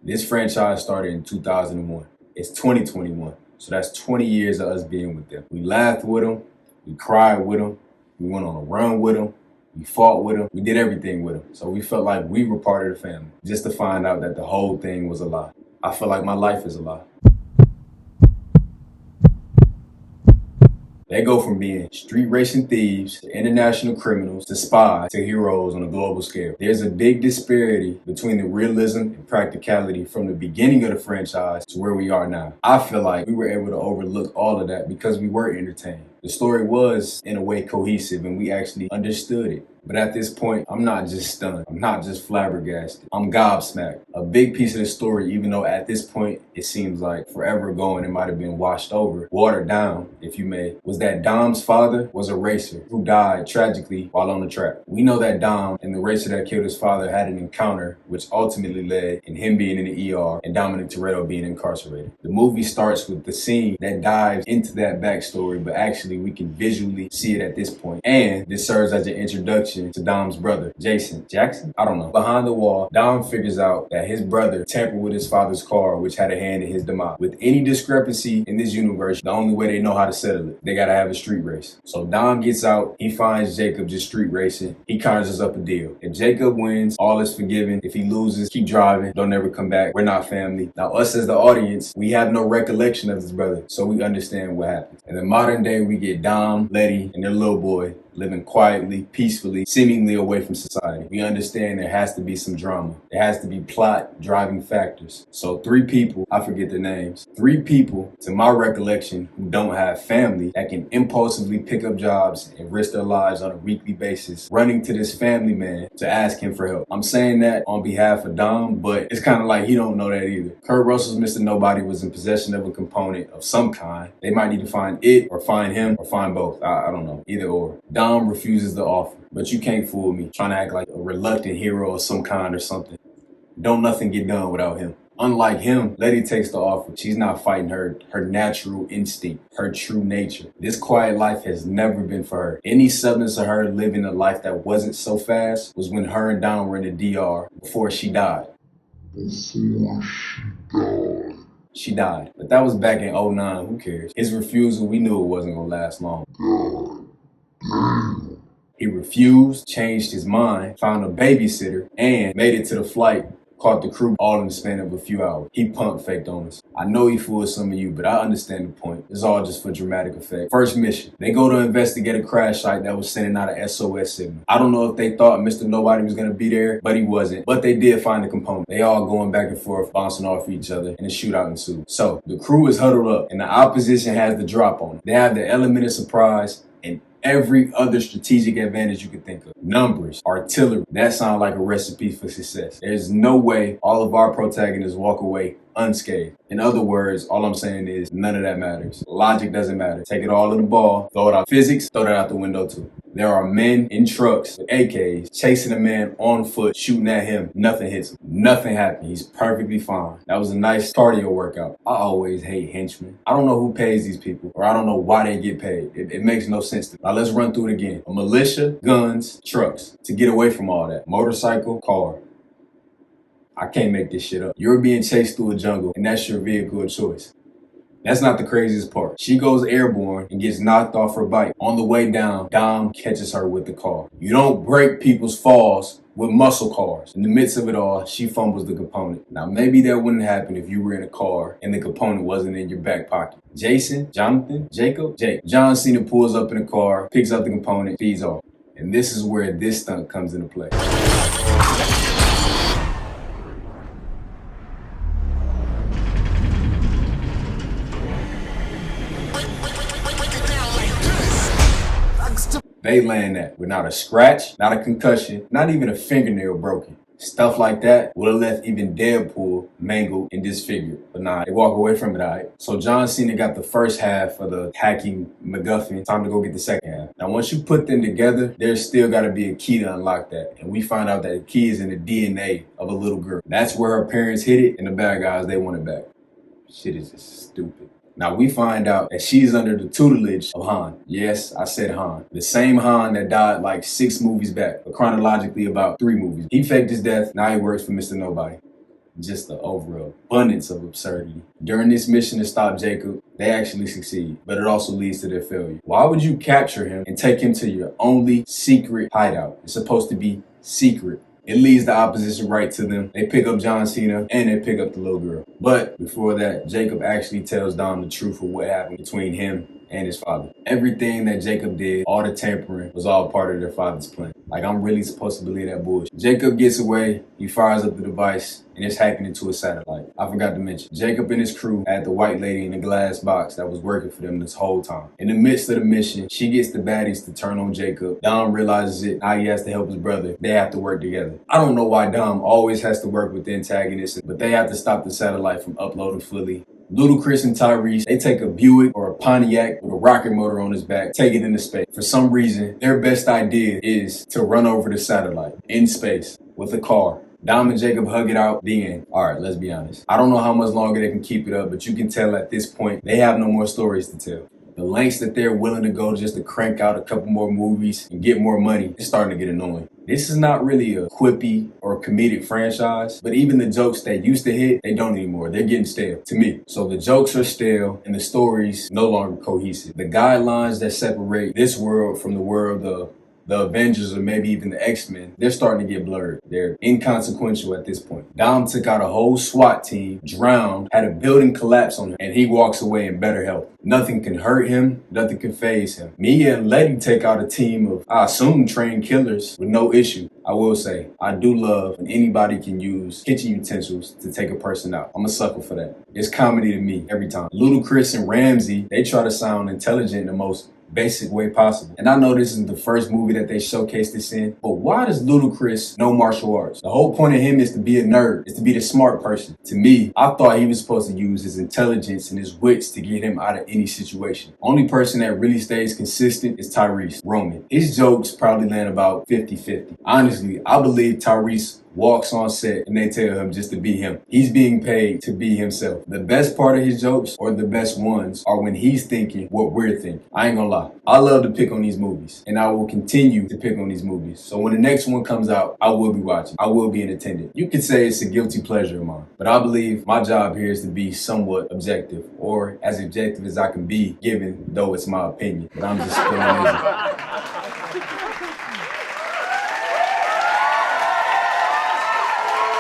This franchise started in 2001. It's 2021. So that's 20 years of us being with them. We laughed with them. We cried with them. We went on a run with them. We fought with them. We did everything with them. So we felt like we were part of the family. Just to find out that the whole thing was a lie. I feel like my life is a lie. They go from being street racing thieves to international criminals to spies to heroes on a global scale. There's a big disparity between the realism and practicality from the beginning of the franchise to where we are now. I feel like we were able to overlook all of that because we were entertained. The story was, in a way, cohesive and we actually understood it. But at this point, I'm not just stunned. I'm not just flabbergasted. I'm gobsmacked. A big piece of the story, even though at this point, it seems like forever ago and it might have been washed over, watered down, if you may, was that Dom's father was a racer who died tragically while on the track. We know that Dom and the racer that killed his father had an encounter, which ultimately led in him being in the ER and Dominic Toretto being incarcerated. The movie starts with the scene that dives into that backstory, but actually we can visually see it at this point. And this serves as an introduction to Dom's brother, Jackson? I don't know. Behind the wall, Dom figures out that his brother tampered with his father's car, which had a hand in his demise. With any discrepancy in this universe, the only way they know how to settle it, they gotta have a street race. So Dom gets out, he finds Jacob just street racing, he conjures up a deal. If Jacob wins, all is forgiven. If he loses, keep driving, don't ever come back. We're not family. Now us as the audience, we have no recollection of his brother, so we understand what happened. In the modern day, we get Dom, Letty, and their little boy living quietly, peacefully, seemingly away from society. We understand there has to be some drama. There has to be plot driving factors. So 3 people, I forget their names, 3 people, to my recollection, who don't have family, that can impulsively pick up jobs and risk their lives on a weekly basis, running to this family man to ask him for help. I'm saying that on behalf of Dom, but it's kind of like he don't know that either. Kurt Russell's Mr. Nobody was in possession of a component of some kind. They might need to find it or find him or find both. I don't know. Either or. Dom refuses the offer, but you can't fool me trying to act like a reluctant hero of some kind or something. Don't nothing get done without him. Unlike him, Letty takes the offer. She's not fighting her natural instinct, her true nature. This quiet life has never been for her. Any semblance of her living a life that wasn't so fast was when her and Dom were in the DR before she died. She died. But that was back in 2009. Who cares? His refusal, we knew it wasn't going to last long. He refused, changed his mind, found a babysitter, and made it to the flight. Caught the crew all in the span of a few hours. He pump faked on us. I know he fooled some of you, but I understand the point. It's all just for dramatic effect. First mission. They go to investigate a crash site that was sending out an SOS signal. I don't know if they thought Mr. Nobody was going to be there, but he wasn't. But they did find the component. They all going back and forth, bouncing off each other, and a shootout ensued. So the crew is huddled up, and the opposition has the drop on them. They have the element of surprise and every other strategic advantage you could think of. Numbers, artillery, that sounds like a recipe for success. There's no way all of our protagonists walk away unscathed. In other words, all I'm saying is none of that matters. Logic doesn't matter. Take it all in the ball, throw it out. Physics, throw that out the window too. There are men in trucks with AKs chasing a man on foot, shooting at him. Nothing hits him. Nothing happened. He's perfectly fine. That was a nice cardio workout. I always hate henchmen. I don't know who pays these people, or I don't know why they get paid. It makes no sense to me. Now let's run through it again. A militia, guns, trucks. To get away from all that. Motorcycle, car. I can't make this shit up. You're being chased through a jungle, and that's your vehicle of choice. That's not the craziest part. She goes airborne and gets knocked off her bike. On the way down, Dom catches her with the car. You don't break people's falls with muscle cars. In the midst of it all, she fumbles the component. Now, maybe that wouldn't happen if you were in a car and the component wasn't in your back pocket. Jason, Jonathan, Jacob, Jake. John Cena pulls up in the car, picks up the component, feeds off. And this is where this stunt comes into play. They land that with not a scratch, not a concussion, not even a fingernail broken. Stuff like that would have left even Deadpool mangled and disfigured. But nah, they walk away from it, all right? So John Cena got the first half of the hacking MacGuffin. Time to go get the second half. Now, once you put them together, there's still got to be a key to unlock that. And we find out that the key is in the DNA of a little girl. That's where her parents hid it, and the bad guys, they want it back. Shit is just stupid. Now we find out that she's under the tutelage of Han. Yes, I said Han. The same Han that died like 6 movies back, but chronologically about 3 movies. He faked his death, now he works for Mr. Nobody. just the overabundance of absurdity. During this mission to stop Jacob, they actually succeed, but it also leads to their failure. Why would you capture him and take him to your only secret hideout? It's supposed to be secret. It leads the opposition right to them. They pick up John Cena and they pick up the little girl. But before that, Jacob actually tells Dom the truth of what happened between him and his father. Everything that Jacob did, all the tampering, was all part of their father's plan. Like, I'm really supposed to believe that bullshit. Jacob gets away, he fires up the device, and it's hacking into a satellite. I forgot to mention, Jacob and his crew had the white lady in the glass box that was working for them this whole time. In the midst of the mission, she gets the baddies to turn on Jacob. Dom realizes it, now he has to help his brother. They have to work together. I don't know why Dom always has to work with the antagonists, but they have to stop the satellite from uploading fully. Ludacris and Tyrese, they take a Buick or a Pontiac with a rocket motor on its back, take it into space. For some reason, their best idea is to run over the satellite in space with a car. Dom and Jacob hug it out, the end. Alright, let's be honest. I don't know how much longer they can keep it up, but you can tell at this point, they have no more stories to tell. The lengths that they're willing to go just to crank out a couple more movies and get more money is starting to get annoying. This is not really a quippy or comedic franchise, but even the jokes that used to hit, they don't anymore. They're getting stale, to me. So the jokes are stale and the stories no longer cohesive. The guidelines that separate this world from the world of the Avengers or maybe even the X-Men, they're starting to get blurred. They're inconsequential at this point. Dom took out a whole SWAT team, drowned, had a building collapse on him, and he walks away in better health. Nothing can hurt him, nothing can faze him. Mia and Letty take out a team of, I assume, trained killers with no issue. I will say, I do love when anybody can use kitchen utensils to take a person out. I'm a sucker for that. It's comedy to me every time. Ludacris and Ramsey, they try to sound intelligent in the most basic way possible. And I know this is the first movie that they showcased this in, but why does Ludacris know martial arts? The whole point of him is to be a nerd, is to be the smart person. To me, I thought he was supposed to use his intelligence and his wits to get him out of any situation. Only person that really stays consistent is Tyrese Roman. His jokes probably land about 50-50. Honestly, I believe Tyrese walks on set and they tell him just to be him. He's being paid to be himself. The best part of his jokes, or the best ones, are when he's thinking what we're thinking. I ain't gonna lie. I love to pick on these movies, and I will continue to pick on these movies. So when the next one comes out, I will be watching. I will be in attendance. You could say it's a guilty pleasure of mine, but I believe my job here is to be somewhat objective, or as objective as I can be, given though it's my opinion. But I'm just feeling lazy.